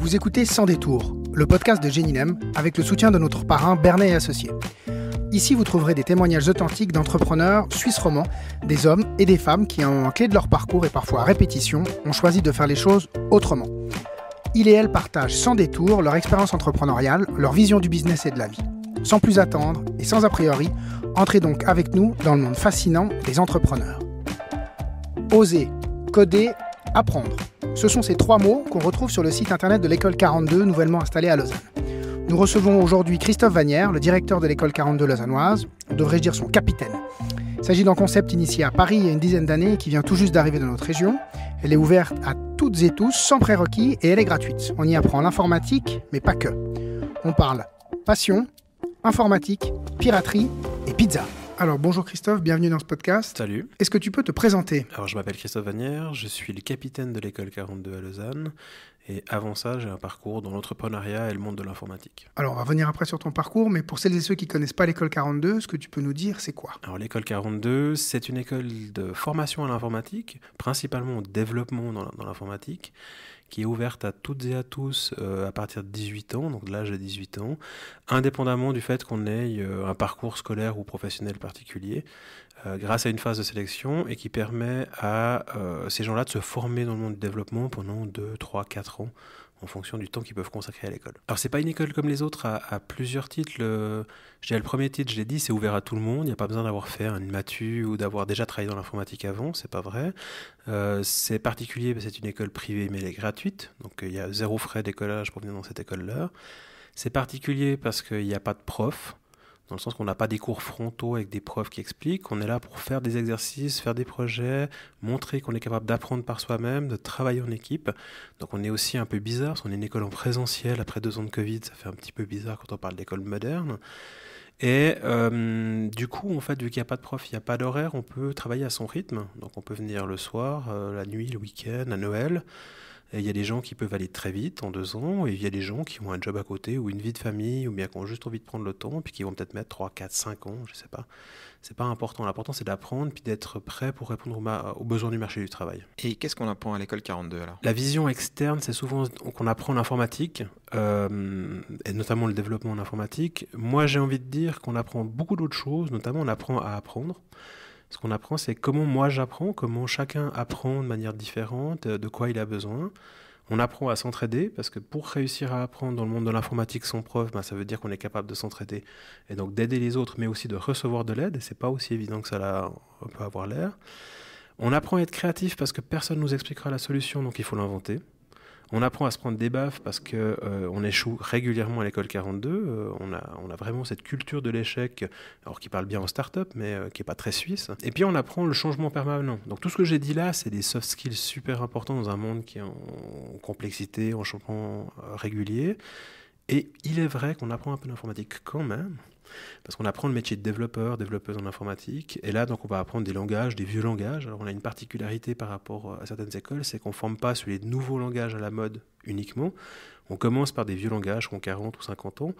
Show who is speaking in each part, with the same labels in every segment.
Speaker 1: Vous écoutez Sans détour, le podcast de Géninem avec le soutien de notre parrain Bernet et Associés. Ici, vous trouverez des témoignages authentiques d'entrepreneurs suisses romands, des hommes et des femmes qui, en clé de leur parcours et parfois à répétition, ont choisi de faire les choses autrement. Ils et elles partagent sans détour leur expérience entrepreneuriale, leur vision du business et de la vie. Sans plus attendre et sans a priori, entrez donc avec nous dans le monde fascinant des entrepreneurs. Oser, coder, apprendre. Ce sont ces trois mots qu'on retrouve sur le site internet de l'école 42, nouvellement installée à Lausanne. Nous recevons aujourd'hui Christophe Vanière, le directeur de l'école 42 lausannoise, devrais-je dire son capitaine. Il s'agit d'un concept initié à Paris il y a une dizaine d'années et qui vient tout juste d'arriver dans notre région. Elle est ouverte à toutes et tous, sans prérequis, et elle est gratuite. On y apprend l'informatique, mais pas que. On parle passion, informatique, piraterie et pizza. Alors bonjour Christophe, bienvenue dans ce podcast.
Speaker 2: Salut.
Speaker 1: Est-ce que tu peux te présenter ?
Speaker 2: Alors je m'appelle Christophe Vanière, je suis le capitaine de l'école 42 à Lausanne et avant ça j'ai un parcours dans l'entrepreneuriat et le monde de l'informatique.
Speaker 1: Alors on va revenir après sur ton parcours, mais pour celles et ceux qui ne connaissent pas l'école 42, ce que tu peux nous dire c'est quoi ?
Speaker 2: Alors l'école 42 c'est une école de formation à l'informatique, principalement au développement dans l'informatique, qui est ouverte à toutes et à tous à partir de 18 ans, donc de l'âge de 18 ans, indépendamment du fait qu'on ait un parcours scolaire ou professionnel particulier, grâce à une phase de sélection et qui permet à ces gens-là de se former dans le monde du développement pendant 2, 3, 4 ans, en fonction du temps qu'ils peuvent consacrer à l'école. Alors c'est pas une école comme les autres à plusieurs titres. Le premier titre, je l'ai dit, c'est ouvert à tout le monde. Il n'y a pas besoin d'avoir fait une matu ou d'avoir déjà travaillé dans l'informatique avant, c'est pas vrai. C'est particulier, c'est une école privée mais elle est gratuite, donc il y a 0 frais d'écolage pour venir dans cette école-là. C'est particulier parce qu'il n'y a pas de prof, dans le sens qu'on n'a pas des cours frontaux avec des profs qui expliquent. On est là pour faire des exercices, faire des projets, montrer qu'on est capable d'apprendre par soi-même, de travailler en équipe. Donc on est aussi un peu bizarre, parce qu'on est une école en présentiel. Après 2 ans de Covid, ça fait un petit peu bizarre quand on parle d'école moderne. Et du coup, en fait, vu qu'il n'y a pas de prof, il n'y a pas d'horaire, on peut travailler à son rythme. Donc on peut venir le soir, la nuit, le week-end, à Noël. Et il y a des gens qui peuvent aller très vite en 2 ans, et il y a des gens qui ont un job à côté, ou une vie de famille, ou bien qui ont juste envie de prendre le temps, puis qui vont peut-être mettre 3, 4, 5 ans, je ne sais pas. C'est pas important. L'important, c'est d'apprendre, puis d'être prêt pour répondre aux besoins du marché du travail.
Speaker 3: Et qu'est-ce qu'on apprend à l'école 42 alors ?
Speaker 2: La vision externe, c'est souvent qu'on apprend l'informatique, et notamment le développement en informatique. Moi, j'ai envie de dire qu'on apprend beaucoup d'autres choses, notamment on apprend à apprendre. Ce qu'on apprend, c'est comment moi j'apprends, comment chacun apprend de manière différente, de quoi il a besoin. On apprend à s'entraider, parce que pour réussir à apprendre dans le monde de l'informatique sans prof, ça veut dire qu'on est capable de s'entraider et donc d'aider les autres, mais aussi de recevoir de l'aide. Et c'est pas aussi évident que ça là, on peut avoir l'air. On apprend à être créatif parce que personne ne nous expliquera la solution, donc il faut l'inventer. On apprend à se prendre des baffes parce qu'on échoue régulièrement à l'école 42. On a vraiment cette culture de l'échec, alors qui parle bien en start-up, mais qui n'est pas très suisse. Et puis on apprend le changement permanent. Donc tout ce que j'ai dit là, c'est des soft skills super importants dans un monde qui est en complexité, en changement régulier. Et il est vrai qu'on apprend un peu d'informatique quand même, parce qu'on apprend le métier de développeuse en informatique. Et là, donc, on va apprendre des langages, des vieux langages. Alors, on a une particularité par rapport à certaines écoles, c'est qu'on ne forme pas sur les nouveaux langages à la mode uniquement. On commence par des vieux langages qui ont 40 ou 50 ans.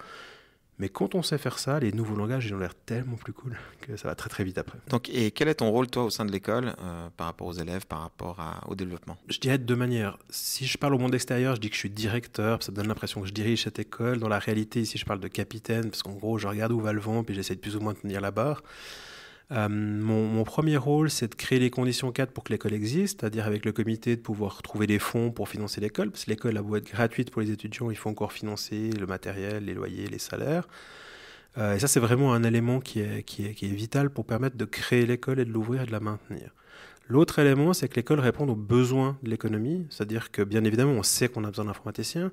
Speaker 2: Mais quand on sait faire ça, les nouveaux langages, ils ont l'air tellement plus cool que ça va très très vite après.
Speaker 3: Donc, et quel est ton rôle, toi, au sein de l'école, par rapport aux élèves, par rapport au développement ?
Speaker 2: Je dirais de 2 manières. Si je parle au monde extérieur, je dis que je suis directeur, ça donne l'impression que je dirige cette école. Dans la réalité, ici, je parle de capitaine, parce qu'en gros, je regarde où va le vent, puis j'essaie de plus ou moins de tenir la barre. Mon premier rôle, c'est de créer les conditions cadres pour que l'école existe, c'est-à-dire avec le comité de pouvoir trouver des fonds pour financer l'école, parce que l'école a beau être gratuite pour les étudiants, il faut encore financer le matériel, les loyers, les salaires. Et ça, c'est vraiment un élément qui est vital pour permettre de créer l'école et de l'ouvrir et de la maintenir. L'autre élément, c'est que l'école répond aux besoins de l'économie, c'est-à-dire que bien évidemment, on sait qu'on a besoin d'informaticiens,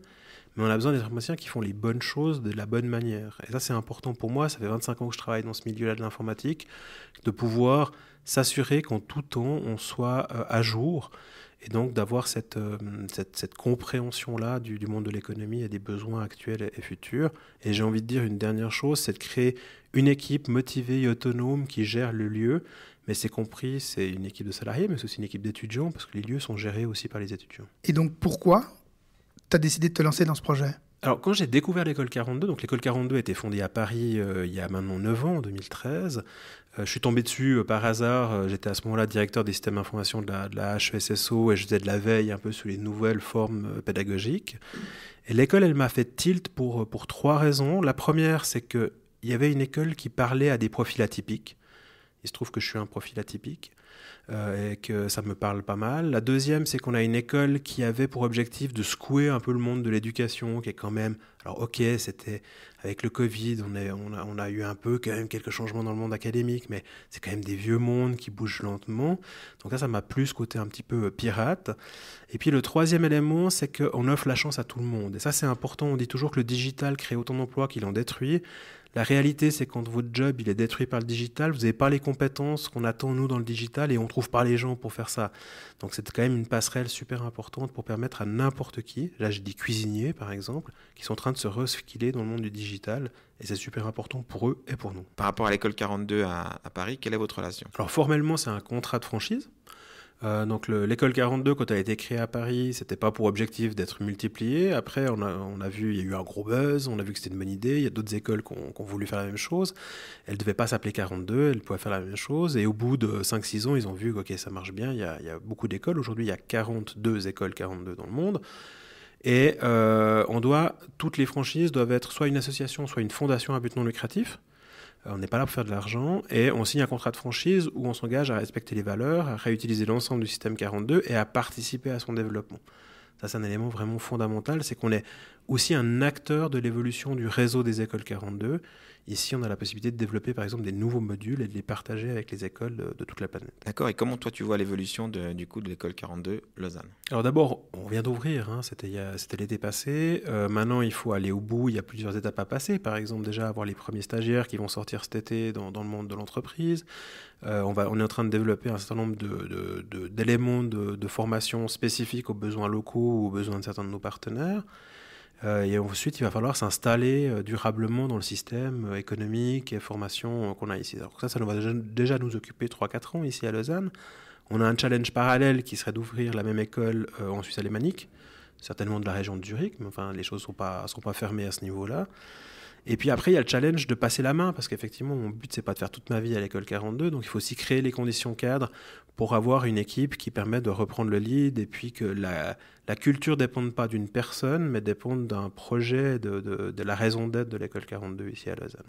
Speaker 2: mais on a besoin d'informaticiens qui font les bonnes choses de la bonne manière. Et ça, c'est important pour moi. Ça fait 25 ans que je travaille dans ce milieu-là de l'informatique, de pouvoir s'assurer qu'en tout temps, on soit à jour et donc d'avoir cette compréhension-là du monde de l'économie et des besoins actuels et futurs. Et j'ai envie de dire une dernière chose, c'est de créer une équipe motivée et autonome qui gère le lieu. Mais c'est compris, c'est une équipe de salariés, mais c'est aussi une équipe d'étudiants, parce que les lieux sont gérés aussi par les étudiants.
Speaker 1: Et donc pourquoi tu as décidé de te lancer dans ce projet ?
Speaker 2: Alors, quand j'ai découvert l'école 42, donc l'école 42 a été fondée à Paris il y a maintenant 9 ans, en 2013. Je suis tombé dessus par hasard. J'étais à ce moment-là directeur des systèmes d'information de la HESSO et je faisais de la veille un peu sur les nouvelles formes pédagogiques. Et l'école, elle m'a fait tilt pour 3 raisons. La première, c'est qu'il y avait une école qui parlait à des profils atypiques. Il se trouve que je suis un profil atypique. Et que ça me parle pas mal. La deuxième, c'est qu'on a une école qui avait pour objectif de secouer un peu le monde de l'éducation, qui est quand même... Alors ok, c'était avec le Covid, on a eu un peu quand même quelques changements dans le monde académique, mais c'est quand même des vieux mondes qui bougent lentement. Donc là, ça m'a plu ce côté un petit peu pirate. Et puis le troisième élément, c'est qu'on offre la chance à tout le monde. Et ça, c'est important. On dit toujours que le digital crée autant d'emplois qu'il en détruit. La réalité, c'est que quand votre job il est détruit par le digital, vous n'avez pas les compétences qu'on attend, nous, dans le digital, et on ne trouve pas les gens pour faire ça. Donc c'est quand même une passerelle super importante pour permettre à n'importe qui, là je dis cuisiniers par exemple, qui sont en train de se reskiller dans le monde du digital, et c'est super important pour eux et pour nous.
Speaker 3: Par rapport à l'école 42 à Paris, quelle est votre relation?
Speaker 2: Alors formellement, c'est un contrat de franchise. Donc l'école 42, quand elle a été créée à Paris, c'était pas pour objectif d'être multipliée. Après, on a vu, il y a eu un gros buzz, on a vu que c'était une bonne idée. Il y a d'autres écoles qui ont voulu faire la même chose. Elle ne devait pas s'appeler 42, elle pouvait faire la même chose. Et au bout de 5-6 ans, ils ont vu que okay, ça marche bien. Il y a beaucoup d'écoles. Aujourd'hui, il y a 42 écoles 42 dans le monde. Et toutes les franchises doivent être soit une association, soit une fondation à but non lucratif. On n'est pas là pour faire de l'argent et on signe un contrat de franchise où on s'engage à respecter les valeurs, à réutiliser l'ensemble du système 42 et à participer à son développement. Ça, c'est un élément vraiment fondamental, c'est qu'on est aussi un acteur de l'évolution du réseau des écoles 42. Ici, on a la possibilité de développer, par exemple, des nouveaux modules et de les partager avec les écoles de toute la planète.
Speaker 3: D'accord. Et comment, toi, tu vois l'évolution de l'école 42 Lausanne?
Speaker 2: Alors d'abord, on vient d'ouvrir, c'était l'été passé. Maintenant, il faut aller au bout. Il y a plusieurs étapes à passer. Par exemple, déjà, avoir les premiers stagiaires qui vont sortir cet été dans le monde de l'entreprise. On est en train de développer un certain nombre d'éléments de formation spécifiques aux besoins locaux ou aux besoins de certains de nos partenaires. Et ensuite, il va falloir s'installer durablement dans le système économique et formation qu'on a ici. Alors ça va déjà nous occuper 3-4 ans ici à Lausanne. On a un challenge parallèle qui serait d'ouvrir la même école en Suisse alémanique, certainement de la région de Zurich, mais enfin, les choses ne sont pas fermées à ce niveau-là. Et puis après, il y a le challenge de passer la main, parce qu'effectivement, mon but, c'est pas de faire toute ma vie à l'école 42, donc il faut aussi créer les conditions cadres pour avoir une équipe qui permet de reprendre le lead, et puis que la culture ne dépende pas d'une personne, mais dépende d'un projet, de la raison d'être de l'école 42 ici à Lausanne.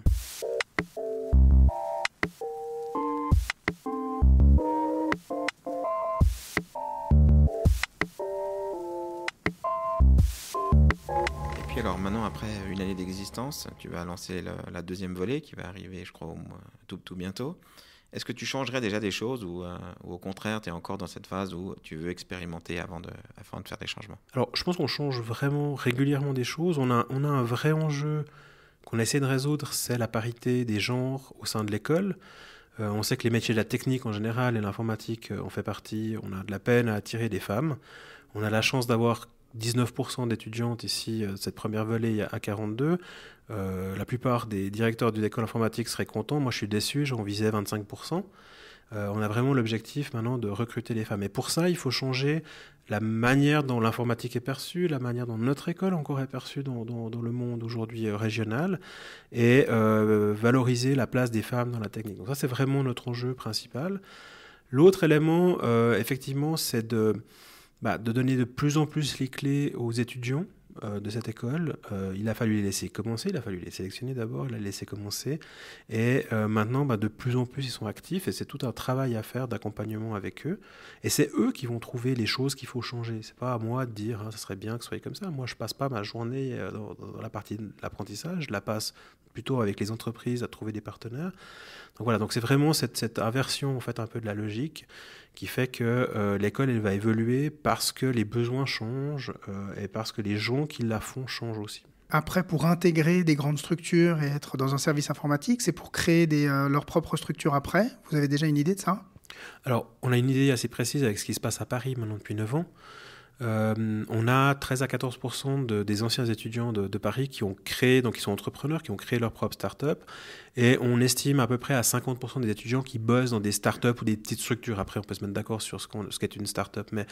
Speaker 3: Alors maintenant, après une année d'existence, tu vas lancer la deuxième volée qui va arriver, je crois, tout bientôt. Est-ce que tu changerais déjà des choses ou au contraire, tu es encore dans cette phase où tu veux expérimenter avant de faire des changements?
Speaker 2: Alors, je pense qu'on change vraiment régulièrement des choses. On a un vrai enjeu qu'on essaie de résoudre, c'est la parité des genres au sein de l'école. On sait que les métiers de la technique en général et l'informatique en fait partie. On a de la peine à attirer des femmes. On a la chance d'avoir 19% d'étudiantes ici, cette première volée à 42. La plupart des directeurs d'une école informatique seraient contents. Moi, je suis déçu, j'en visais 25%. On a vraiment l'objectif maintenant de recruter les femmes. Et pour ça, il faut changer la manière dont l'informatique est perçue, la manière dont notre école encore est perçue dans le monde aujourd'hui régional, et valoriser la place des femmes dans la technique. Donc ça, c'est vraiment notre enjeu principal. L'autre élément, effectivement, c'est de donner de plus en plus les clés aux étudiants de cette école. Il a fallu les laisser commencer, il a fallu les sélectionner d'abord, il a laissé commencer. Et maintenant, de plus en plus, ils sont actifs et c'est tout un travail à faire d'accompagnement avec eux. Et c'est eux qui vont trouver les choses qu'il faut changer. C'est pas à moi de dire ça serait bien que ce soit comme ça. Moi, je passe pas ma journée dans la partie de l'apprentissage, je la passe plutôt avec les entreprises à trouver des partenaires. Donc voilà, donc c'est vraiment cette inversion en fait un peu de la logique qui fait que l'école elle va évoluer parce que les besoins changent et parce que les gens qui la font changent aussi.
Speaker 1: Après, pour intégrer des grandes structures et être dans un service informatique, c'est pour créer leurs propres structures après. Vous avez déjà une idée de ça?
Speaker 2: Alors, on a une idée assez précise avec ce qui se passe à Paris maintenant depuis 9 ans. On a 13 à 14% des anciens étudiants de Paris qui ont créé, donc qui sont entrepreneurs, qui ont créé leur propre start-up Et on estime à peu près à 50% des étudiants qui bossent dans des startups ou des petites structures. Après, on peut se mettre d'accord sur ce qu'est une startup. Mais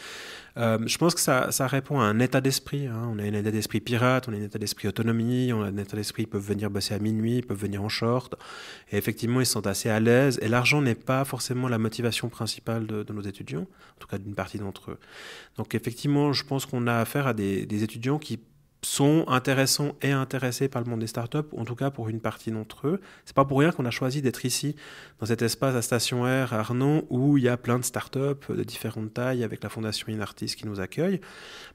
Speaker 2: je pense que ça répond à un état d'esprit. Hein. On a un état d'esprit pirate, on a un état d'esprit autonomie, on a un état d'esprit, ils peuvent venir bosser à minuit, ils peuvent venir en short. Et effectivement, ils se sentent assez à l'aise. Et l'argent n'est pas forcément la motivation principale de nos étudiants, en tout cas d'une partie d'entre eux. Donc effectivement, je pense qu'on a affaire à des étudiants qui sont intéressants et intéressés par le monde des startups, en tout cas pour une partie d'entre eux. C'est pas pour rien qu'on a choisi d'être ici, dans cet espace à Station R à Arnon, où il y a plein de startups de différentes tailles, avec la Fondation Inartis qui nous accueille,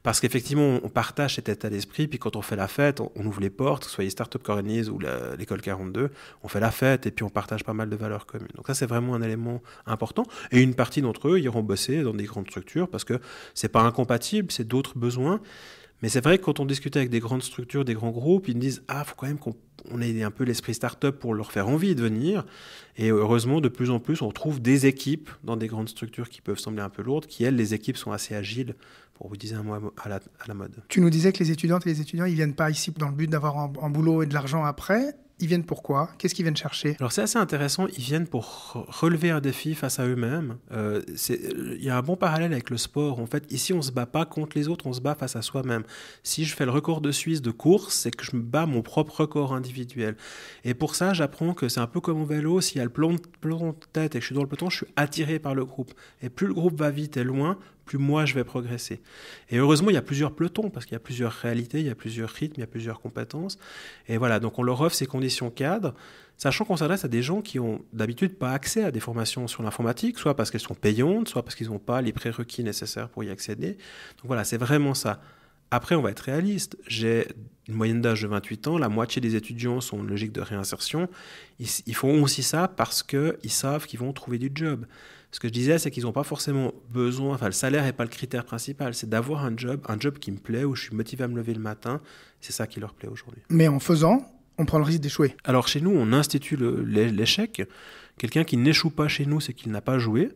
Speaker 2: parce qu'effectivement, on partage cet état d'esprit, puis quand on fait la fête, on ouvre les portes, que ce soit les Startup Corenies ou l'école 42, on fait la fête, et puis on partage pas mal de valeurs communes. Donc ça, c'est vraiment un élément important, et une partie d'entre eux iront bosser dans des grandes structures, parce que c'est pas incompatible, c'est d'autres besoins. Mais c'est vrai que quand on discute avec des grandes structures, des grands groupes, ils nous disent « Ah, il faut quand même qu'on ait un peu l'esprit start-up pour leur faire envie de venir. » Et heureusement, de plus en plus, on trouve des équipes dans des grandes structures qui peuvent sembler un peu lourdes, qui, elles, les équipes sont assez agiles, pour vous dire un mot à la mode.
Speaker 1: Tu nous disais que les étudiantes et les étudiants, ils ne viennent pas ici dans le but d'avoir un boulot et de l'argent après. Ils viennent pour quoi ? Qu'est-ce qu'ils viennent chercher ?
Speaker 2: Alors c'est assez intéressant, ils viennent pour relever un défi face à eux-mêmes. Il y a un bon parallèle avec le sport. En fait, ici, on ne se bat pas contre les autres, on se bat face à soi-même. Si je fais le record de Suisse de course, c'est que je me bats mon propre record individuel. Et pour ça, j'apprends que c'est un peu comme au vélo, s'il y a le peloton de tête et que je suis dans le peloton, je suis attiré par le groupe. Et plus le groupe va vite et loin, plus moi je vais progresser. Et heureusement, il y a plusieurs pelotons, parce qu'il y a plusieurs réalités, il y a plusieurs rythmes, il y a plusieurs compétences. Et voilà, donc on leur offre ces conditions cadres, sachant qu'on s'adresse à des gens qui ont d'habitude pas accès à des formations sur l'informatique, soit parce qu'elles sont payantes, soit parce qu'ils n'ont pas les prérequis nécessaires pour y accéder. Donc voilà, c'est vraiment ça. Après, on va être réaliste. J'ai une moyenne d'âge de 28 ans, la moitié des étudiants sont en logique de réinsertion. Ils font aussi ça parce qu'ils savent qu'ils vont trouver du job. Ce que je disais, c'est qu'ils n'ont pas forcément besoin, enfin le salaire n'est pas le critère principal, c'est d'avoir un job qui me plaît, où je suis motivé à me lever le matin, c'est ça qui leur plaît aujourd'hui.
Speaker 1: Mais en faisant, on prend le risque d'échouer.
Speaker 2: Alors chez nous, on institue l'échec. Quelqu'un qui n'échoue pas chez nous, c'est qu'il n'a pas joué.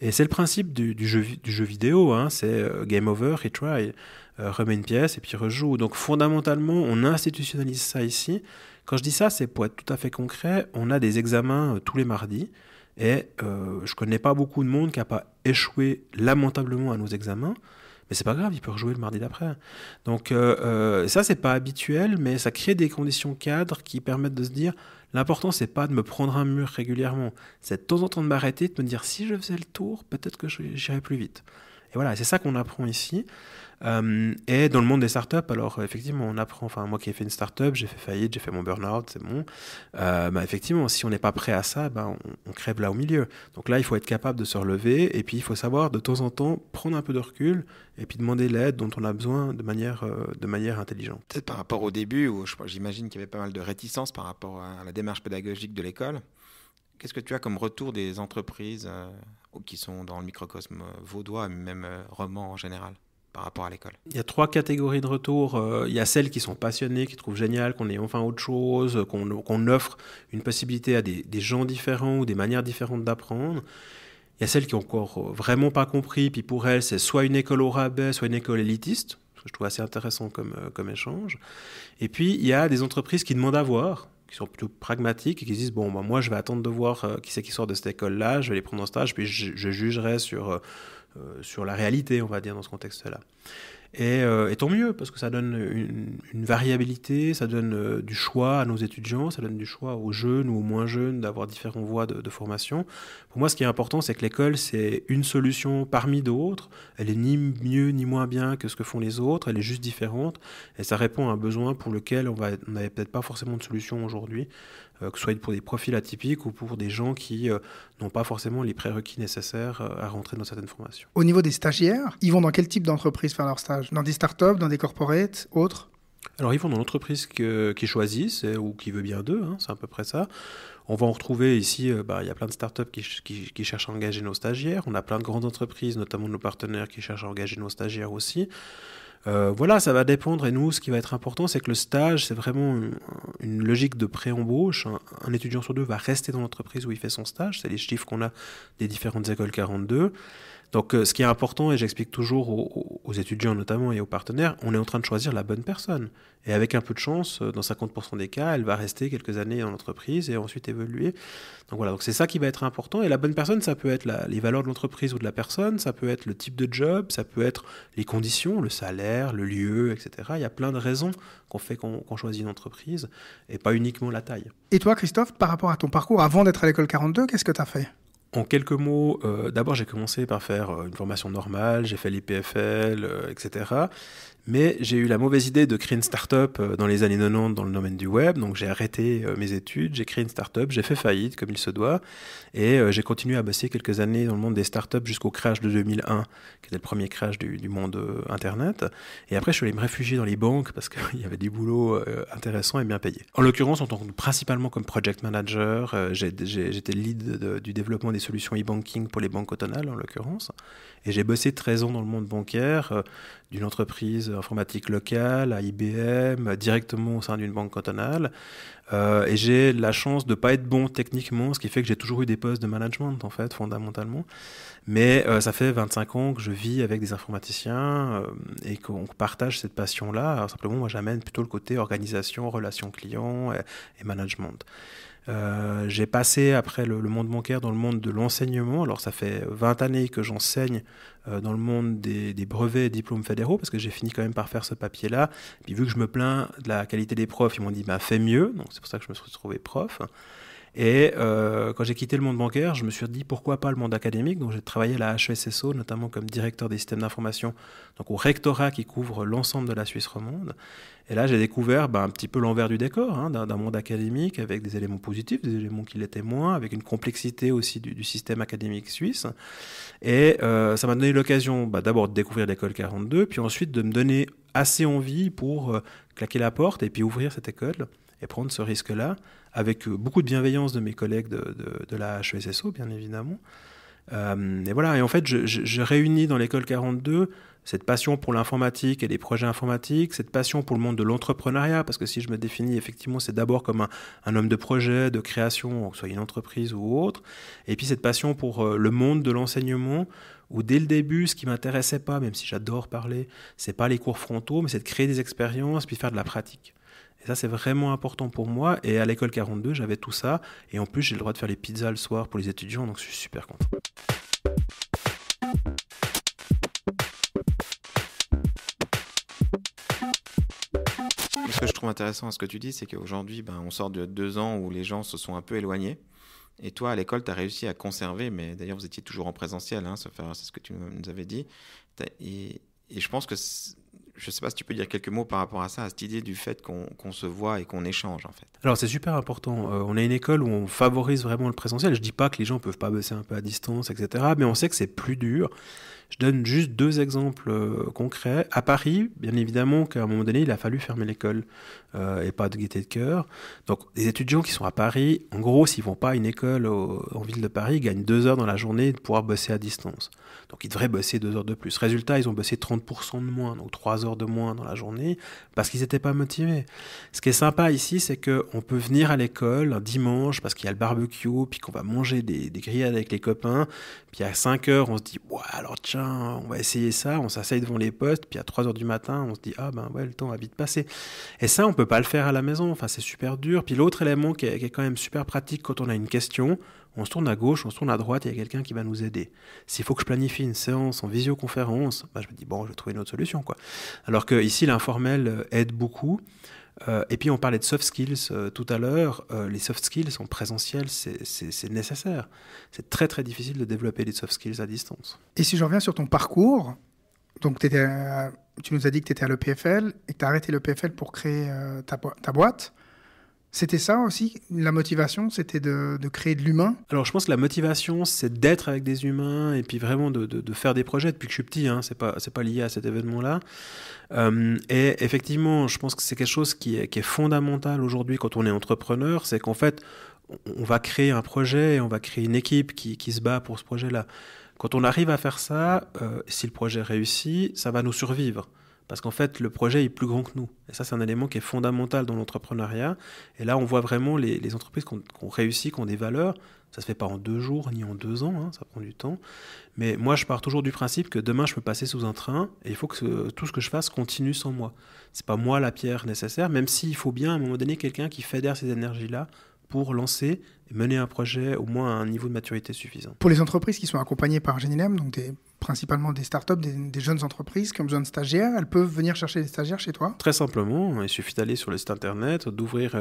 Speaker 2: Et c'est le principe du jeu vidéo, hein, c'est game over, retry, remet une pièce et puis rejoue. Donc fondamentalement, on institutionnalise ça ici. Quand je dis ça, c'est pour être tout à fait concret, on a des examens tous les mardis. Et je ne connais pas beaucoup de monde qui n'a pas échoué lamentablement à nos examens, mais c'est pas grave, il peut rejouer le mardi d'après. Donc ça, c'est pas habituel, mais ça crée des conditions cadres qui permettent de se dire, l'important, c'est pas de me prendre un mur régulièrement, c'est de temps en temps de m'arrêter, de me dire, si je faisais le tour, peut-être que j'irais plus vite. Et voilà, c'est ça qu'on apprend ici. Et dans le monde des startups, alors effectivement, on apprend, enfin moi qui ai fait une startup, j'ai fait faillite, j'ai fait mon burn-out, c'est bon. Effectivement, si on n'est pas prêt à ça, on crève là au milieu. Donc là, il faut être capable de se relever et puis il faut savoir de temps en temps prendre un peu de recul et puis demander l'aide dont on a besoin de manière intelligente.
Speaker 3: Peut-être par rapport au début, où j'imagine qu'il y avait pas mal de réticence par rapport à la démarche pédagogique de l'école. Qu'est-ce que tu as comme retour des entreprises qui sont dans le microcosme vaudois, même roman en général, par rapport à l'école ?
Speaker 2: Il y a 3 catégories de retours. Il y a celles qui sont passionnées, qui trouvent génial qu'on ait enfin autre chose, qu'on offre une possibilité à des gens différents ou des manières différentes d'apprendre. Il y a celles qui n'ont encore vraiment pas compris, puis pour elles, c'est soit une école au rabais, soit une école élitiste, ce que je trouve assez intéressant comme échange. Et puis, il y a des entreprises qui demandent à voir, qui sont plutôt pragmatiques et qui se disent bon, moi je vais attendre de voir qui c'est qui sort de cette école-là, je vais les prendre en stage, puis je jugerai sur la réalité, on va dire, dans ce contexte-là. Et tant mieux, parce que ça donne une variabilité, ça donne du choix à nos étudiants, ça donne du choix aux jeunes ou aux moins jeunes d'avoir différentes voies de formation. Pour moi, ce qui est important, c'est que l'école, c'est une solution parmi d'autres. Elle est ni mieux ni moins bien que ce que font les autres, elle est juste différente. Et ça répond à un besoin pour lequel on n'avait peut-être pas forcément de solution aujourd'hui, que ce soit pour des profils atypiques ou pour des gens qui n'ont pas forcément les prérequis nécessaires à rentrer dans certaines formations.
Speaker 1: Au niveau des stagiaires, ils vont dans quel type d'entreprise faire leur stage ? Dans des startups, dans des corporates, autres ?
Speaker 2: Alors ils vont dans l'entreprise qu'ils choisissent ou qui veut bien d'eux, hein, c'est à peu près ça. On va en retrouver ici, il y a plein de startups qui cherchent à engager nos stagiaires. On a plein de grandes entreprises, notamment nos partenaires, qui cherchent à engager nos stagiaires aussi. Voilà, ça va dépendre. Et nous, ce qui va être important, c'est que le stage, c'est vraiment une logique de pré-embauche. Un étudiant sur 2 va rester dans l'entreprise où il fait son stage. C'est les chiffres qu'on a des différentes écoles 42. Donc, ce qui est important, et j'explique toujours aux étudiants notamment et aux partenaires, on est en train de choisir la bonne personne. Et avec un peu de chance, dans 50% des cas, elle va rester quelques années dans l'entreprise et ensuite évoluer. Donc voilà, donc c'est ça qui va être important. Et la bonne personne, ça peut être les valeurs de l'entreprise ou de la personne, ça peut être le type de job, ça peut être les conditions, le salaire, le lieu, etc. Il y a plein de raisons qu'on choisit une entreprise et pas uniquement la taille.
Speaker 1: Et toi, Christophe, par rapport à ton parcours avant d'être à l'école 42, qu'est-ce que tu as fait ?
Speaker 2: En quelques mots, d'abord j'ai commencé par faire une formation normale, j'ai fait l'IPFL, etc. Mais j'ai eu la mauvaise idée de créer une start-up dans les années 90 dans le domaine du web. Donc j'ai arrêté mes études, j'ai créé une start-up, j'ai fait faillite comme il se doit. Et j'ai continué à bosser quelques années dans le monde des start-up jusqu'au crash de 2001, qui était le premier crash du monde Internet. Et après je suis allé me réfugier dans les banques parce qu'il y avait des boulots intéressants et bien payés. En l'occurrence, principalement comme project manager, j'étais le lead du développement des solutions e-banking pour les banques cantonales en l'occurrence. Et j'ai bossé 13 ans dans le monde bancaire, d'une entreprise informatique locale à IBM, directement au sein d'une banque cantonale. Et j'ai la chance de ne pas être bon techniquement, ce qui fait que j'ai toujours eu des postes de management, en fait, fondamentalement. Mais ça fait 25 ans que je vis avec des informaticiens et qu'on partage cette passion-là. Alors, simplement, moi, j'amène plutôt le côté organisation, relations clients et management. J'ai passé après le monde bancaire dans le monde de l'enseignement. Alors ça fait 20 années que j'enseigne dans le monde des brevets et diplômes fédéraux parce que j'ai fini quand même par faire ce papier-là. Puis vu que je me plains de la qualité des profs, ils m'ont dit fais mieux. Donc c'est pour ça que je me suis retrouvé prof. Et quand j'ai quitté le monde bancaire, je me suis dit pourquoi pas le monde académique. Donc j'ai travaillé à la HESSO, notamment comme directeur des systèmes d'information, donc au rectorat qui couvre l'ensemble de la Suisse romande. Et là, j'ai découvert un petit peu l'envers du décor d'un monde académique avec des éléments positifs, des éléments qui l'étaient moins, avec une complexité aussi du système académique suisse. Et ça m'a donné l'occasion d'abord de découvrir l'école 42, puis ensuite de me donner assez envie pour claquer la porte et puis ouvrir cette école et prendre ce risque-là, avec beaucoup de bienveillance de mes collègues de la HESSO, bien évidemment. Et voilà, et en fait, je réunis dans l'école 42 cette passion pour l'informatique et les projets informatiques, cette passion pour le monde de l'entrepreneuriat, parce que si je me définis, effectivement, c'est d'abord comme un homme de projet, de création, que ce soit une entreprise ou autre, et puis cette passion pour le monde de l'enseignement, où dès le début, ce qui ne m'intéressait pas, même si j'adore parler, c'est pas les cours frontaux, mais c'est de créer des expériences, puis faire de la pratique. Et ça, c'est vraiment important pour moi. Et à l'école 42, j'avais tout ça. Et en plus, j'ai le droit de faire les pizzas le soir pour les étudiants. Donc, je suis super content.
Speaker 3: Ce que je trouve intéressant à ce que tu dis, c'est qu'aujourd'hui, on sort de 2 ans où les gens se sont un peu éloignés. Et toi, à l'école, tu as réussi à conserver, mais d'ailleurs, vous étiez toujours en présentiel, c'est ce que tu nous avais dit. Et je pense que... Je ne sais pas si tu peux dire quelques mots par rapport à ça, à cette idée du fait qu'on se voit et qu'on échange, en fait.
Speaker 2: Alors, c'est super important. On a une école où on favorise vraiment le présentiel. Je ne dis pas que les gens ne peuvent pas bosser un peu à distance, etc. Mais on sait que c'est plus dur. Je donne juste 2 exemples concrets. À Paris, bien évidemment, qu'à un moment donné, il a fallu fermer l'école et pas de gaieté de cœur. Donc, les étudiants qui sont à Paris, en gros, s'ils ne vont pas à une école en ville de Paris, ils gagnent 2 heures dans la journée de pouvoir bosser à distance. Donc, ils devraient bosser 2 heures de plus. Résultat, ils ont bossé 30% de moins, donc 3 heures de moins dans la journée, parce qu'ils n'étaient pas motivés. Ce qui est sympa ici, c'est qu'on peut venir à l'école un dimanche, parce qu'il y a le barbecue, puis qu'on va manger des grillades avec les copains, puis à 5 heures, on se dit « alors tiens, on va essayer ça », on s'asseye devant les postes, puis à 3 heures du matin, on se dit « le temps va vite passer ». Et ça, on peut pas le faire à la maison, c'est super dur. Puis l'autre élément qui est quand même super pratique quand on a une question, on se tourne à gauche, on se tourne à droite, il y a quelqu'un qui va nous aider. S'il faut que je planifie une séance en visioconférence, je me dis je vais trouver une autre solution, quoi. Alors que ici, l'informel aide beaucoup. Et puis on parlait de soft skills tout à l'heure. Les soft skills en présentiel, c'est nécessaire. C'est très très difficile de développer des soft skills à distance.
Speaker 1: Et si je reviens sur ton parcours, donc tu nous as dit que tu étais à l'EPFL et que tu as arrêté l'EPFL pour créer ta boîte. C'était ça aussi, la motivation, c'était de créer de l'humain?
Speaker 2: Alors je pense que la motivation, c'est d'être avec des humains et puis vraiment de faire des projets depuis que je suis petit, c'est pas lié à cet événement-là. Et effectivement, je pense que c'est quelque chose qui est fondamental aujourd'hui quand on est entrepreneur, c'est qu'en fait, on va créer un projet et on va créer une équipe qui se bat pour ce projet-là. Quand on arrive à faire ça, si le projet réussit, ça va nous survivre. Parce qu'en fait, le projet est plus grand que nous. Et ça, c'est un élément qui est fondamental dans l'entrepreneuriat. Et là, on voit vraiment les entreprises qui ont réussi, qui ont des valeurs. Ça ne se fait pas en 2 jours ni en 2 ans, hein, ça prend du temps. Mais moi, je pars toujours du principe que demain, je peux passer sous un train et il faut que tout ce que je fasse continue sans moi. Ce n'est pas moi la pierre nécessaire, même s'il faut bien, à un moment donné, quelqu'un qui fédère ces énergies-là pour lancer et mener un projet au moins à un niveau de maturité suffisant.
Speaker 1: Pour les entreprises qui sont accompagnées par Genilem, donc principalement des startups, des jeunes entreprises qui ont besoin de stagiaires, elles peuvent venir chercher des stagiaires chez toi?
Speaker 2: Très simplement, il suffit d'aller sur le site internet, d'ouvrir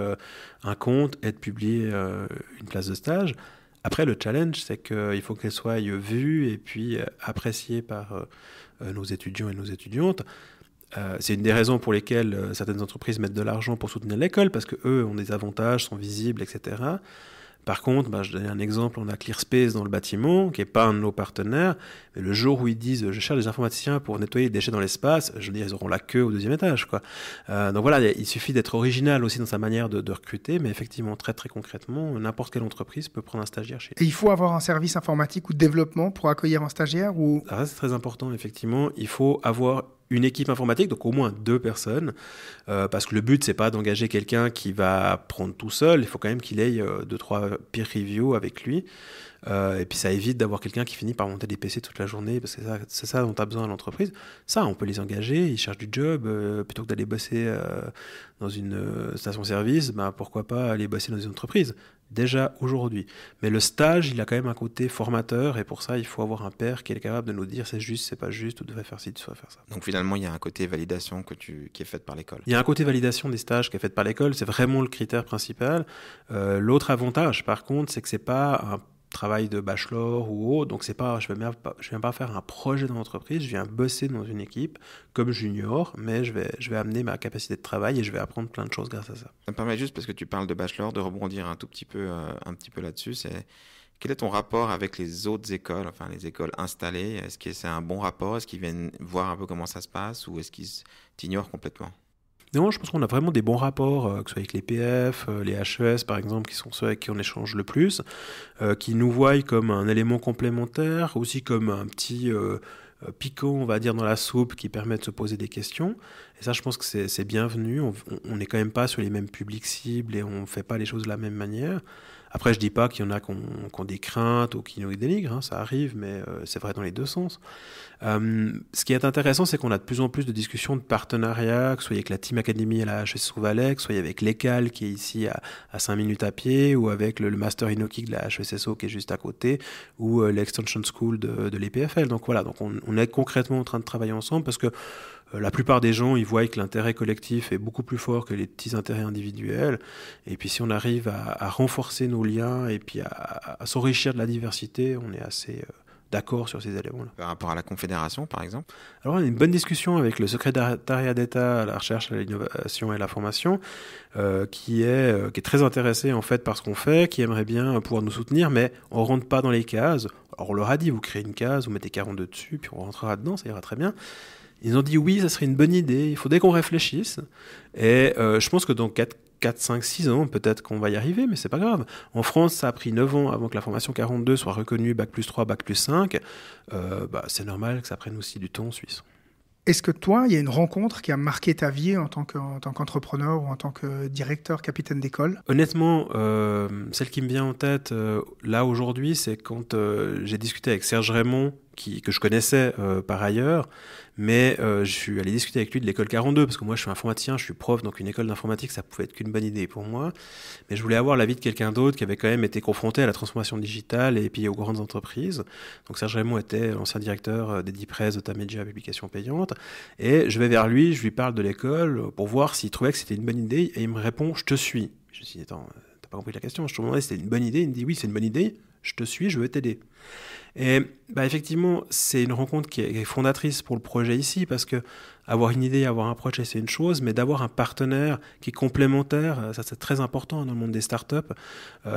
Speaker 2: un compte et de publier une place de stage. Après, le challenge, c'est qu'il faut qu'elle soit vue et puis appréciée par nos étudiants et nos étudiantes. C'est une des raisons pour lesquelles certaines entreprises mettent de l'argent pour soutenir l'école, parce qu'eux ont des avantages, sont visibles, etc. Par contre, je donne un exemple, on a ClearSpace dans le bâtiment, qui n'est pas un de nos partenaires, mais le jour où ils disent « je cherche des informaticiens pour nettoyer les déchets dans l'espace », je veux dire, ils auront la queue au 2e étage, quoi. Donc voilà, il suffit d'être original aussi dans sa manière de recruter, mais effectivement, très très concrètement, n'importe quelle entreprise peut prendre un stagiaire chez
Speaker 1: Et il faut avoir un service informatique ou de développement pour accueillir un stagiaire ou...
Speaker 2: Ça reste très important, effectivement. Il faut avoir une équipe informatique, donc au moins 2 personnes, parce que le but, c'est pas d'engager quelqu'un qui va prendre tout seul, il faut quand même qu'il ait 2-3 peer reviews avec lui, et puis ça évite d'avoir quelqu'un qui finit par monter des PC toute la journée, parce que c'est ça dont tu as besoin à l'entreprise. Ça, on peut les engager, ils cherchent du job, plutôt que d'aller bosser dans une station-service, pourquoi pas aller bosser dans une entreprise, déjà aujourd'hui. Mais le stage, il a quand même un côté formateur, et pour ça, il faut avoir un père qui est capable de nous dire c'est juste, c'est pas juste, tu devrais faire ci, tu devrais faire ça.
Speaker 3: Donc finalement, il y a un côté validation qui est fait par l'école.
Speaker 2: Il y a un côté validation des stages qui est fait par l'école, c'est vraiment le critère principal. L'autre avantage, par contre, c'est que c'est pas un travail de bachelor ou autre, donc c'est pas, je viens pas faire un projet dans l'entreprise, je viens bosser dans une équipe comme junior, mais je vais amener ma capacité de travail et je vais apprendre plein de choses grâce à ça.
Speaker 3: Ça me permet juste, parce que tu parles de bachelor, de rebondir un petit peu là-dessus. Quel est ton rapport avec les autres écoles, enfin les écoles installées? Est-ce que c'est un bon rapport? Est-ce qu'ils viennent voir un peu comment ça se passe ou est-ce qu'ils t'ignorent complètement?
Speaker 2: Non, je pense qu'on a vraiment des bons rapports, que ce soit avec les PF, les HES par exemple, qui sont ceux avec qui on échange le plus, qui nous voient comme un élément complémentaire, aussi comme un petit piquant, on va dire, dans la soupe qui permet de se poser des questions. Et ça, je pense que c'est bienvenu. On n'est quand même pas sur les mêmes publics cibles et on ne fait pas les choses de la même manière. Après, je dis pas qu'il y en a qui ont des craintes ou qui nous dénigrent, hein, ça arrive, mais c'est vrai dans les 2 sens. Ce qui est intéressant, c'est qu'on a de plus en plus de discussions de partenariat, que ce soit avec la Team Academy à la HES Valais, que ce soit avec l'ECAL qui est ici à 5 minutes à pied, ou avec le Master Inokic de la HESSO qui est juste à côté, ou l'Extension School de l'EPFL. Donc voilà, on est concrètement en train de travailler ensemble parce que la plupart des gens, ils voient que l'intérêt collectif est beaucoup plus fort que les petits intérêts individuels. Et puis si on arrive à renforcer nos liens et puis à s'enrichir de la diversité, on est assez d'accord sur ces éléments-là.
Speaker 3: Par rapport à la Confédération, par exemple?
Speaker 2: Alors, on a une bonne discussion avec le secrétariat d'État à la recherche, à l'innovation et à la formation, qui est très intéressé en fait par ce qu'on fait, qui aimerait bien pouvoir nous soutenir, mais on ne rentre pas dans les cases. Alors, on leur a dit, vous créez une case, vous mettez 42 dessus, puis on rentrera dedans, ça ira très bien. Ils ont dit oui, ça serait une bonne idée, il faudrait qu'on réfléchisse. Et je pense que dans 4, 5, 6 ans, peut-être qu'on va y arriver, mais c'est pas grave. En France, ça a pris 9 ans avant que la formation 42 soit reconnue Bac+3, Bac+5. C'est normal que ça prenne aussi du temps en Suisse.
Speaker 1: Est-ce que toi, il y a une rencontre qui a marqué ta vie en tant qu'entrepreneur ou en tant que directeur, capitaine d'école?
Speaker 2: Honnêtement, celle qui me vient en tête là aujourd'hui, c'est quand j'ai discuté avec Serge Raymond, que je connaissais par ailleurs, mais je suis allé discuter avec lui de l'école 42, parce que moi je suis informaticien, je suis prof, donc une école d'informatique, ça pouvait être qu'une bonne idée pour moi, mais je voulais avoir l'avis de quelqu'un d'autre qui avait quand même été confronté à la transformation digitale et puis aux grandes entreprises. Donc Serge Raymond était l'ancien directeur d'Edipresse, de Tamedia, publication payante, et je vais vers lui, je lui parle de l'école pour voir s'il trouvait que c'était une bonne idée, et il me répond « je te suis ». Je me suis dit « attends, t'as pas compris la question, je te demandais si c'était une bonne idée ». Il me dit « oui, c'est une bonne idée, je te suis, je veux t'aider ». Et effectivement, c'est une rencontre qui est fondatrice pour le projet ici, parce que avoir une idée, avoir un projet, c'est une chose, mais d'avoir un partenaire qui est complémentaire, ça c'est très important dans le monde des startups.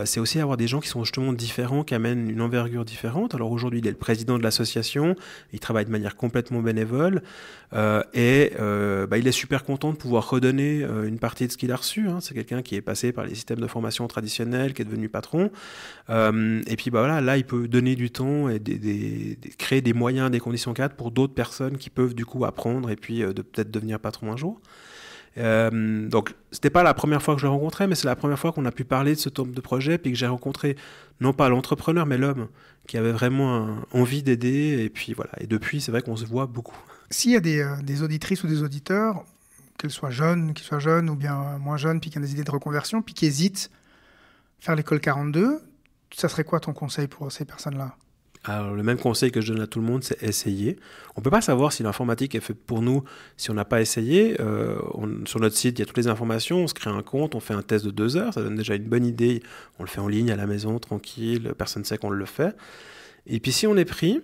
Speaker 2: C'est aussi avoir des gens qui sont justement différents, qui amènent une envergure différente. Alors aujourd'hui, il est le président de l'association, il travaille de manière complètement bénévole, il est super content de pouvoir redonner une partie de ce qu'il a reçu. Hein. C'est quelqu'un qui est passé par les systèmes de formation traditionnels, qui est devenu patron. Et puis là, il peut donner du temps également créer des moyens, des conditions cadres pour d'autres personnes qui peuvent du coup apprendre et puis de peut-être devenir patron un jour. Donc c'était pas la première fois que je le rencontrais, mais c'est la première fois qu'on a pu parler de ce type de projet, puis que j'ai rencontré non pas l'entrepreneur mais l'homme qui avait vraiment envie d'aider, et puis voilà. Et depuis, c'est vrai qu'on se voit beaucoup.
Speaker 1: S'il y a des auditrices ou des auditeurs, qu'ils soient jeunes ou bien moins jeunes, puis qui ont des idées de reconversion, puis qui hésitent à faire l'école 42, ça serait quoi ton conseil pour ces personnes-là ?
Speaker 2: Alors, le même conseil que je donne à tout le monde, c'est essayer. On ne peut pas savoir si l'informatique est faite pour nous si on n'a pas essayé. Sur notre site, il y a toutes les informations. On se crée un compte, on fait un test de 2 heures. Ça donne déjà une bonne idée. On le fait en ligne, à la maison, tranquille. Personne ne sait qu'on le fait. Et puis, si on est pris,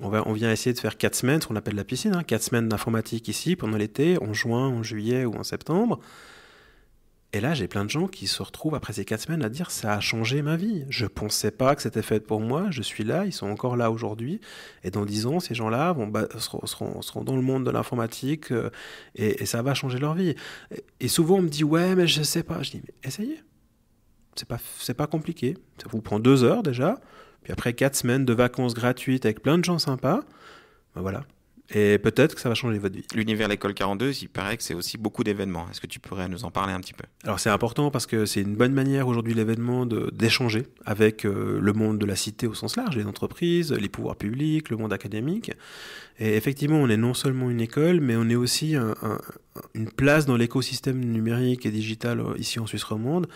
Speaker 2: on vient essayer de faire 4 semaines, ce qu'on appelle la piscine. 4 semaines d'informatique ici, pendant l'été, en juin, en juillet ou en septembre. Et là, j'ai plein de gens qui se retrouvent après ces 4 semaines à dire « ça a changé ma vie. Je ne pensais pas que c'était fait pour moi. Je suis là, ils sont encore là aujourd'hui. Et dans 10 ans, ces gens-là seront dans le monde de l'informatique et ça va changer leur vie. » Et souvent, on me dit « ouais, mais je ne sais pas. » Je dis « mais essayez. C'est pas compliqué. Ça vous prend 2 heures déjà. Puis après 4 semaines de vacances gratuites avec plein de gens sympas, ben voilà. Et peut-être que ça va changer votre vie.
Speaker 3: L'univers L'École 42, il paraît que c'est aussi beaucoup d'événements. Est-ce que tu pourrais nous en parler un petit peu ?
Speaker 2: Alors c'est important parce que c'est une bonne manière aujourd'hui l'événement d'échanger avec le monde de la cité au sens large, les entreprises, les pouvoirs publics, le monde académique. Et effectivement, on est non seulement une école, mais on est aussi une place dans l'écosystème numérique et digital ici en Suisse romande.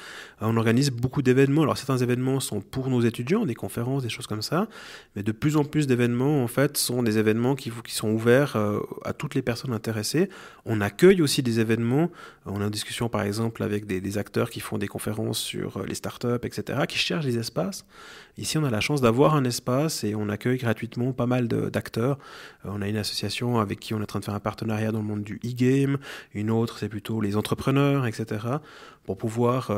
Speaker 2: On organise beaucoup d'événements. Alors certains événements sont pour nos étudiants, des conférences, des choses comme ça, mais de plus en plus d'événements en fait sont des événements qui sont ouverts à toutes les personnes intéressées. On accueille aussi des événements. On est en discussion par exemple avec des acteurs qui font des conférences sur les startups, etc., qui cherchent des espaces. Ici, on a la chance d'avoir un espace et on accueille gratuitement pas mal d'acteurs. On a une association avec qui on est en train de faire un partenariat dans le monde du e-game. Une autre, c'est plutôt les entrepreneurs, etc., pour pouvoir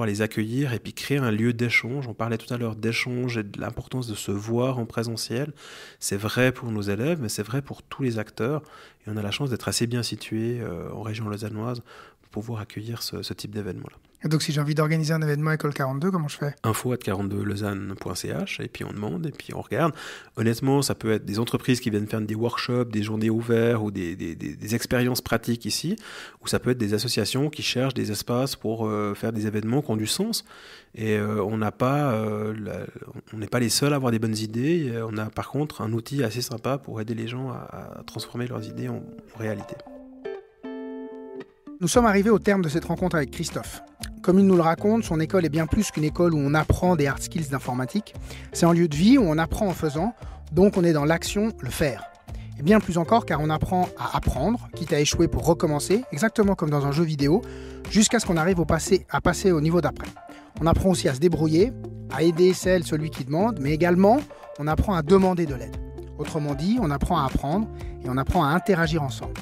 Speaker 2: les accueillir et puis créer un lieu d'échange. On parlait tout à l'heure d'échange et de l'importance de se voir en présentiel. C'est vrai pour nos élèves, mais c'est vrai pour tous les acteurs. Et on a la chance d'être assez bien situé en région lausannoise pour pouvoir accueillir ce type d'événement-là.
Speaker 1: Et donc, si j'ai envie d'organiser un événement École 42, comment je fais ?
Speaker 2: info@42lausanne.ch et puis on demande et puis on regarde. Honnêtement, ça peut être des entreprises qui viennent faire des workshops, des journées ouvertes ou des expériences pratiques ici, ou ça peut être des associations qui cherchent des espaces pour faire des événements qui ont du sens. Et on n'est pas les seuls à avoir des bonnes idées. Et on a par contre un outil assez sympa pour aider les gens à transformer leurs idées en réalité.
Speaker 1: Nous sommes arrivés au terme de cette rencontre avec Christophe. Comme il nous le raconte, son école est bien plus qu'une école où on apprend des hard skills d'informatique. C'est un lieu de vie où on apprend en faisant, donc on est dans l'action, le faire. Et bien plus encore car on apprend à apprendre, quitte à échouer pour recommencer, exactement comme dans un jeu vidéo, jusqu'à ce qu'on arrive à passer au niveau d'après. On apprend aussi à se débrouiller, à aider celui qui demande, mais également on apprend à demander de l'aide. Autrement dit, on apprend à apprendre et on apprend à interagir ensemble.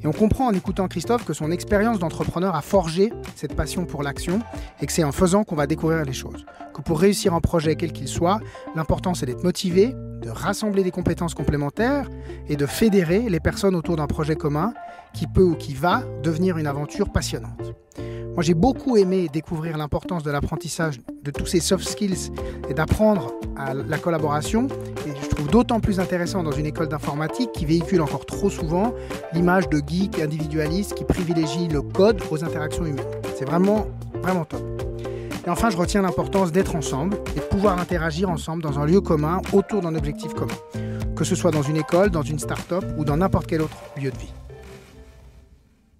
Speaker 1: Et on comprend en écoutant Christophe que son expérience d'entrepreneur a forgé cette passion pour l'action et que c'est en faisant qu'on va découvrir les choses. Que pour réussir un projet quel qu'il soit, l'important c'est d'être motivé, de rassembler des compétences complémentaires et de fédérer les personnes autour d'un projet commun qui peut ou qui va devenir une aventure passionnante. Moi, j'ai beaucoup aimé découvrir l'importance de l'apprentissage de tous ces soft skills et d'apprendre à la collaboration. Et je trouve d'autant plus intéressant dans une école d'informatique qui véhicule encore trop souvent l'image de geek individualiste qui privilégie le code aux interactions humaines. C'est vraiment, vraiment top. Et enfin, je retiens l'importance d'être ensemble et de pouvoir interagir ensemble dans un lieu commun autour d'un objectif commun. Que ce soit dans une école, dans une start-up ou dans n'importe quel autre lieu de vie.